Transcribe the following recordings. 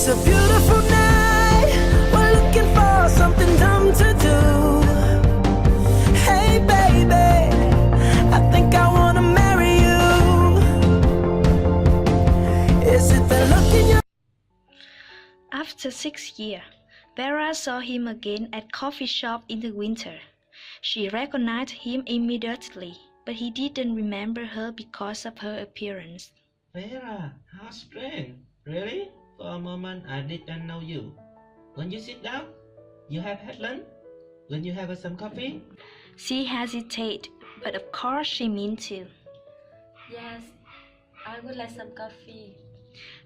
It's a beautiful night. We're looking for something dumb to do. Hey baby, I think I wanna marry you. Is it the look in your... After 6 years, Vera saw him again at coffee shop in the winter. She recognized him immediately, but he didn't remember her because of her appearance. Vera, how strange. Really? For a moment I didn't know you. When you sit down, you have had lunch? When you have some coffee? She hesitated, but of course she meant to. Yes, I would like some coffee.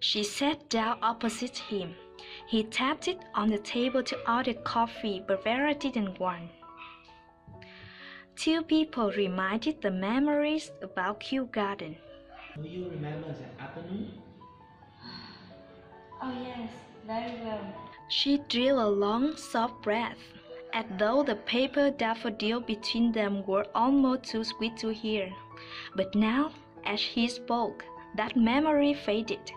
She sat down opposite him. He tapped it on the table to order coffee, but Vera didn't want. Two people reminded the memories about Kew Garden. Do you remember that afternoon? Oh yes, very well. She drew a long, soft breath, as though the paper daffodil between them were almost too sweet to hear. But now, as he spoke, that memory faded.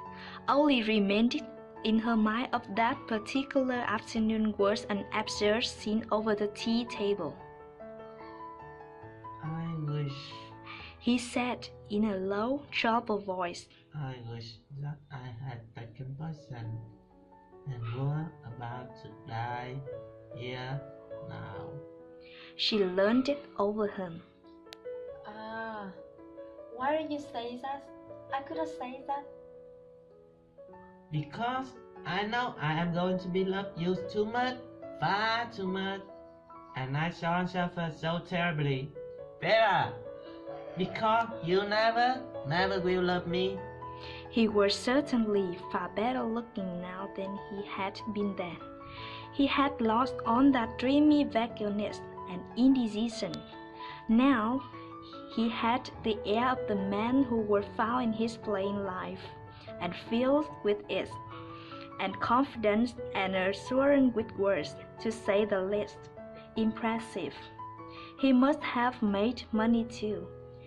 Only remained in her mind of that particular afternoon was an absurd scene over the tea table. I wish in a low, troubled voice. I wish that I had taken poison and were about to die here now. She leaned it over him. Ah, why did you say that? I couldn't say that. Because I know I am going to be loved you too much, far too much, and I shall suffer so terribly. Vera, because you never will love me. He was certainly far better looking now than he had been then. He had lost all that dreamy vagueness and indecision. Now he had the air of the man who was found in his plain life, and filled with it, and confidence and assurance with words, to say the least, impressive. He must have made money too.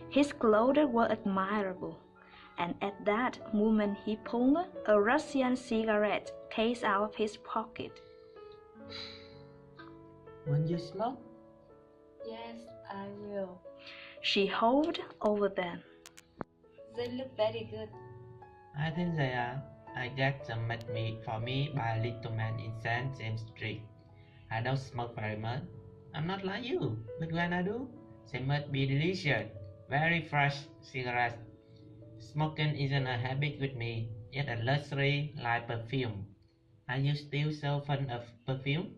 His clothes were admirable, and at that moment he pulled a Russian cigarette case out of his pocket. When you smoke? Yes, I will. She held over them. They look very good. I think they are. I got them made me for me by a little man in St. James Street. I don't smoke very much. I'm not like you, but when I do, they must be delicious, very fresh cigarettes. Smoking isn't a habit with me, yet a luxury like perfume. Are you still so fond of perfume?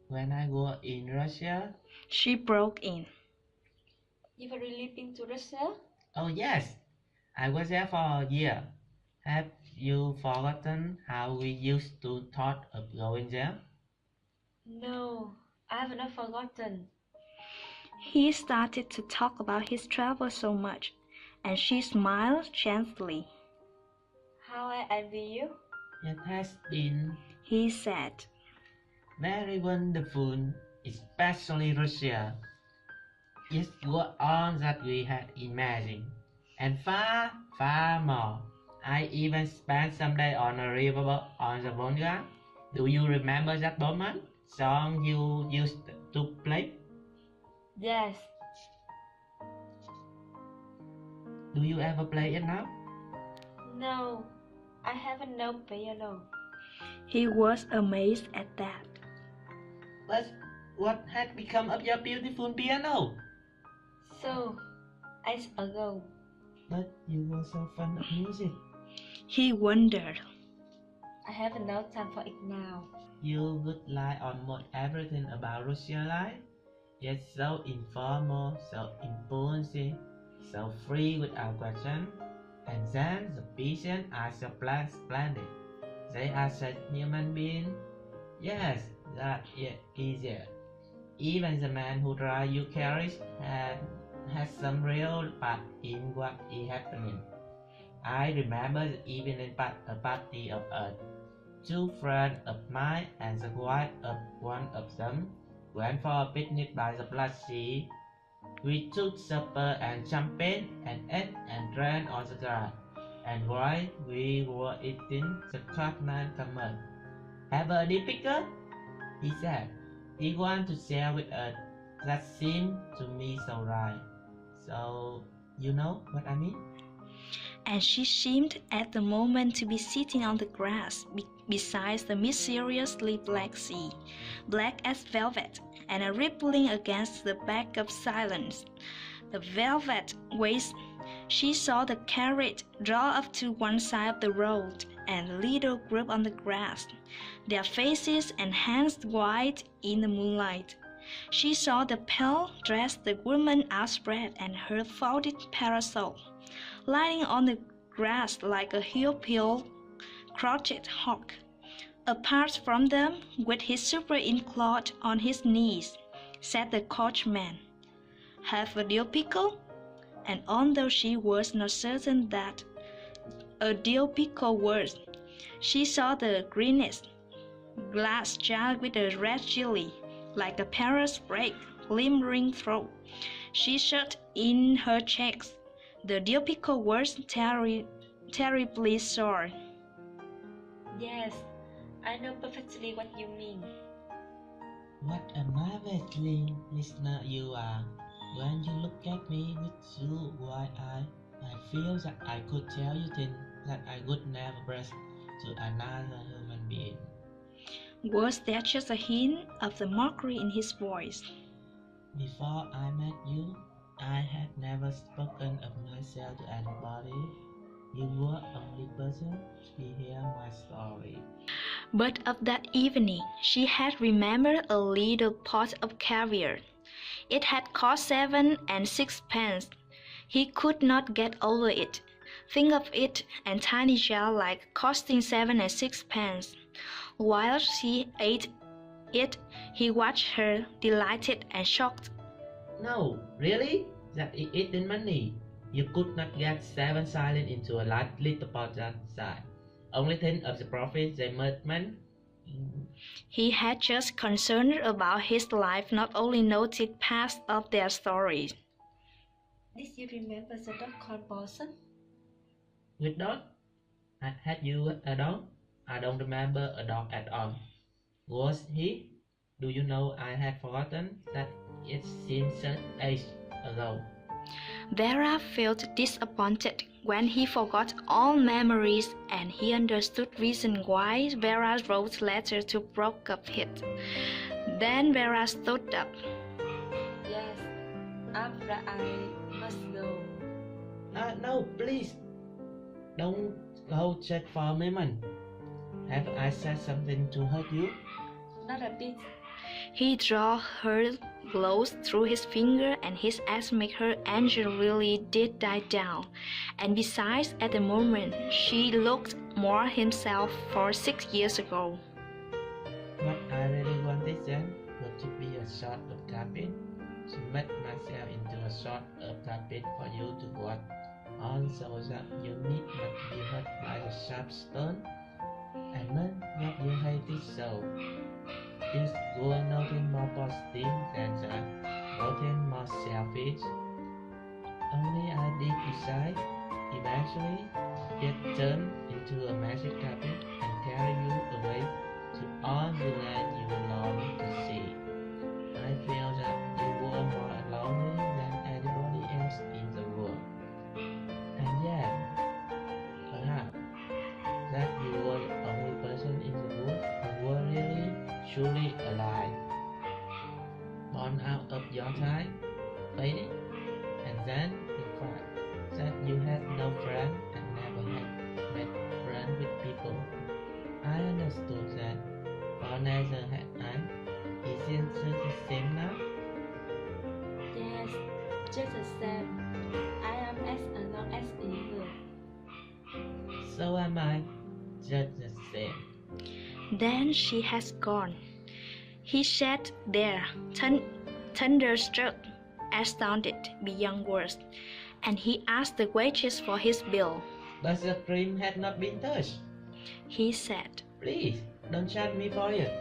When I go in Russia? She broke in. You have really been to Russia? Oh yes, I was there for a year. Have you forgotten how we used to thought of going there? No, I have not forgotten. He started to talk about his travel so much, and she smiled gently. How I envy you. It has been, He said. very wonderful, especially Russia. It was all that we had imagined, and far, far more. I even spent some day on a river on the Volga. Do you remember that moment? Song you used to play? Yes. Do you ever play it now? No, I haven't no piano. He was amazed at that. But what had become of your beautiful piano? So, ages ago. But you were so fond of music. He wondered. I have no time for it now. You would like almost everything about Russian life, yet so informal, so impulsive, so free without question. And then the peasants are so splendid. They are such human beings. Yes, that is it. Even the man who drives you carriage has some real part in what is happening. I remember the evening a party of us. Two friends of mine and the wife of one of them went for a picnic by the Black Sea. We took supper and champagne and ate and drank on the drive. And while we were eating, the crocodile came up. Have a deal picker? He said. He wanted to share with us. That seemed to me so right. So, you know what I mean? And she seemed at the moment to be sitting on the grass beside the mysteriously black sea, black as velvet, and rippling against the back of silence. The velvet waves. She saw the carriage draw up to one side of the road, and the little group on the grass, their faces and hands white in the moonlight. She saw the pale-dressed woman outspread and her folded parasol, lying on the grass like a heel-peeled crouched hawk. Apart from them, with his super-ink cloth on his knees, sat the coachman. Have a dill pickle? And although she was not certain that a dill pickle was, she saw the greenest glass jar with a red jelly, like a parrot's break, glimmering through. She shut in her cheeks. The dill pickle was terribly sour. Yes, I know perfectly what you mean. What a marvelous listener you are. When you look at me with your wide eye, I feel that I could tell you things that I would never breast to another human being. Was there just a hint of the mockery in his voice? Before I met you, I had never spoken of myself to anybody. You were the only person to hear my story. But of that evening, she had remembered a little pot of caviar. It had cost 7 and 6 pence. He could not get over it. Think of it, and tiny jar like costing 7 and 6 pence. While she ate it, he watched her, delighted and shocked. No, really? That is eating money. You could not get 7 silent into a little pot that size. Only think of the profit they made. He had just concerned about his life, not only noted past of their stories. Did you remember the dog called Boson? With dog? Had you a dog? I don't remember a dog at all. Was he? Do you know I had forgotten that it seemed such age ago. Vera felt disappointed when he forgot all memories, and he understood reason why Vera wrote letters to broke up it. Then Vera stood up. Yes, after I must go. No, please. Don't go just for a moment. Have I said something to hurt you? Not a bit. He drew her close through his finger, and his eyes made her anger really did die down. And besides, at the moment, she looked more himself for 6 years ago. What I really wanted then was to be a sort of carpet, to make myself into a sort of carpet for you to walk on so that you need not be hurt by a sharp stone, and learn what you hated so. This was nothing more positive than that, nothing more selfish. Only I did decide, eventually, it turned into a magic carpet and carried you away to all the land you long to see. I feel that you were more lonely than anybody else in the world. And yet, perhaps, that you were the only person in the world who were really, truly alive. Born out of your time, faded, and then the fact that you had no friend and never had made friends with people. I understood that, for neither had I. Isn't it the same now? Yes, just the same. I am as alone as ever. So am I, just the same. Then she has gone. He sat there, thunderstruck, astounded beyond words, and he asked the wages for his bill. But the cream had not been touched. He said, Please, don't charge me for it.